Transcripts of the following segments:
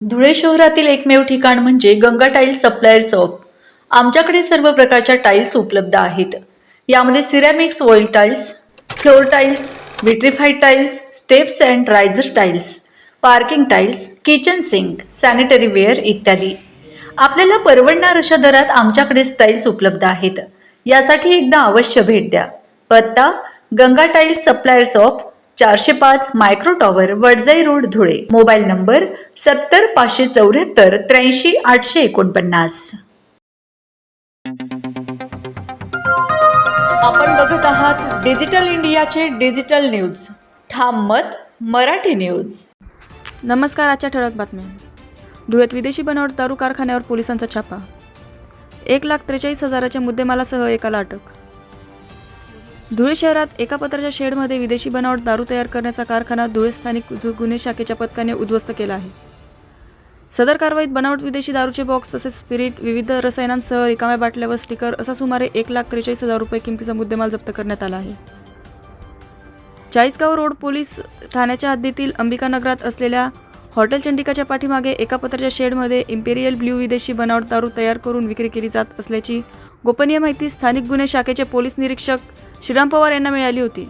धुळे शहरातील एकमेव ठिकाण म्हणजे गंगा टाइल्स सप्लायर शॉप। आमच्याकडे सर्व प्रकारच्या टाइल्स उपलब्ध आहेत। यामध्ये ceramics, oil tiles, floor tiles, vitrified tiles, steps and riser tiles, parking tiles, kitchen sink, sanitary ware इत्यादी। आपल्याला परवडणार अशा दरात आमच्याकडे टाइल्स उपलब्ध आहेत। यासाठी एकदा अवश्य भेट द्या। पत्ता Ganga tiles supplier shop, 405 micro tower, Wadjai road, Dhule. Mobile number 70 574 83 849। आपण बघत आहात डिजिटल इंडियाचे डिजिटल न्यूज। ठाम मत मराठी न्यूज। नमस्कार। आजच्या ठळक बातम्या। धुळ्यात विदेशी बनावट दारू कारखान्यावर पोलिसांचा छापा। 1,43,000च्या मुद्देमालासह एकाला अटक। धुळे शहरात एका पत्राच्या शेडमध्ये विदेशी बनावट दारू तयार करण्याचा कारखाना धुळे स्थानिक गुन्हे शाखेच्या पथकाने उद्ध्वस्त केला आहे। सदर कारवाईत बनावट विदेशी दारूचे बॉक्स तसेच स्पिरिट, विविध रसायनांसह रिकाम्या बाटल्या व स्टिकर असा सुमारे 1,43,000 रुपये किमतीचा मुद्देमाल जप्त करण्यात आला आहे। चाळीसगाव रोड पोलीस ठाण्याच्या हद्दीतील अंबिकानगरात असलेल्या हॉटेल चंडिकाच्या पाठीमागे एका पत्राच्या शेडमध्ये इम्पेरियल ब्ल्यू विदेशी बनावट दारू तयार करून विक्री केली जात असल्याची गोपनीय माहिती स्थानिक गुन्हे शाखेचे पोलीस निरीक्षक श्रीराम पवार यांना मिळाली होती।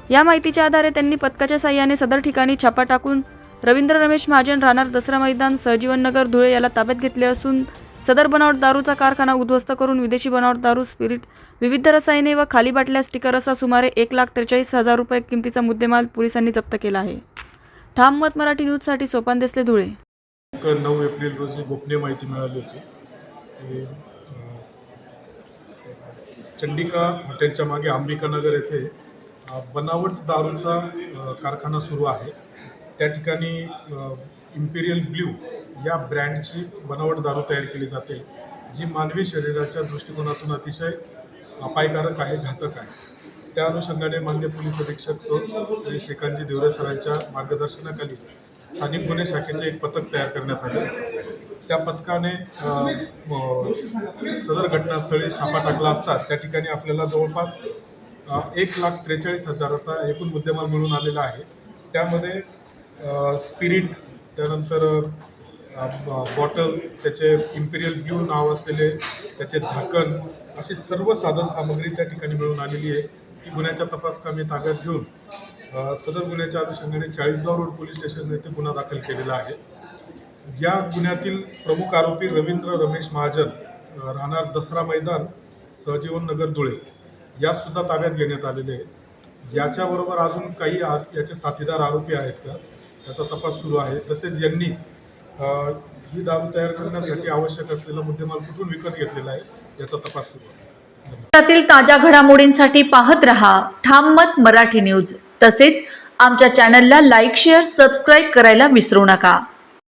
या माहितीच्या आधारे त्यांनी पथकाच्या साहाय्याने सदर ठिकाणी छापा टाकून रवींद्र रमेश महाजन, राहणार दसरा मैदान, सहजीवन नगर, धुळे याला ताब्यात घेतले असून सदर बनावट दारूचा कारखाना उद्ध्वस्त करून विदेशी बनावट दारू, स्पिरिट, विविध रसायने व खाली बाटल्या, स्टिकर असा सुमारे 1,43,000 रुपये किमतीचा मुद्देमाल पोलिसांनी जप्त केला आहे। ठाम मत मराठी न्यूजसाठी सोपान देसले, धुळे। 9 एप्रिल रोजी गोपनीय माहिती मिळाली होती की चंडिका हॉटेलच्या मागे अंबिकानगर येथे बनावट दारूचा कारखाना सुरू आहे। त्या ठिकाणी इम्पेरियल ब्ल्यू या ब्रँडची बनावट दारू तयार केली जाते, जी मानवी शरीराच्या दृष्टिकोनातून अतिशय अपायकारक आहे, घातक आहे। त्या अनुषंगाने माननीय पोलीस अधीक्षक श्री श्रीकांतजी देवरे सरांच्या मार्गदर्शनाखाली स्थानिक गुन्हे शाखेचे एक पथक तयार करण्यात आले। त्या पथकाने सदर घटनास्थळी छापा टाकला असता त्या ठिकाणी आपल्याला जवळपास 1,43,000चा एकूण मुद्देमाल मिळून आलेला आहे। त्यामध्ये स्पिरिट, त्यानंतर बॉटल्स, त्याचे इम्पेरियल ब्ल्यू नाव असलेले त्याचे झाकण, अशी सर्व साधन सामग्री त्या ठिकाणी मिळून आलेली आहे। ती गुन्ह्याच्या तपासकामी ताब्यात घेऊन सदर गुन्ह्याच्या अनुषंगाने चाळीसगाव रोड पोलीस स्टेशन येथे गुन्हा दाखल केलेला आहे। या गुन्ह्यातील प्रमुख आरोपी रवींद्र रमेश महाजन, राहणार दसरा मैदान, सहजीवन नगर, धुळे यासुद्धा ताब्यात घेण्यात आलेले आहे। याच्याबरोबर अजून काही याचे साथीदार आरोपी आहेत का, त्याचा तपास सुरू आहे। तसेच यांनी ही दारू तयार करण्यासाठी आवश्यक असलेला मुद्देमाल कुठून विकत घेतलेला आहे याचा तपास सुरू आहे। त्यातील ताज्या घडामोडींसाठी पाहत रहा ठाम मत मराठी न्यूज। तसेच आमच्या चॅनलला लाईक, शेअर, सबस्क्राईब करायला विसरू नका।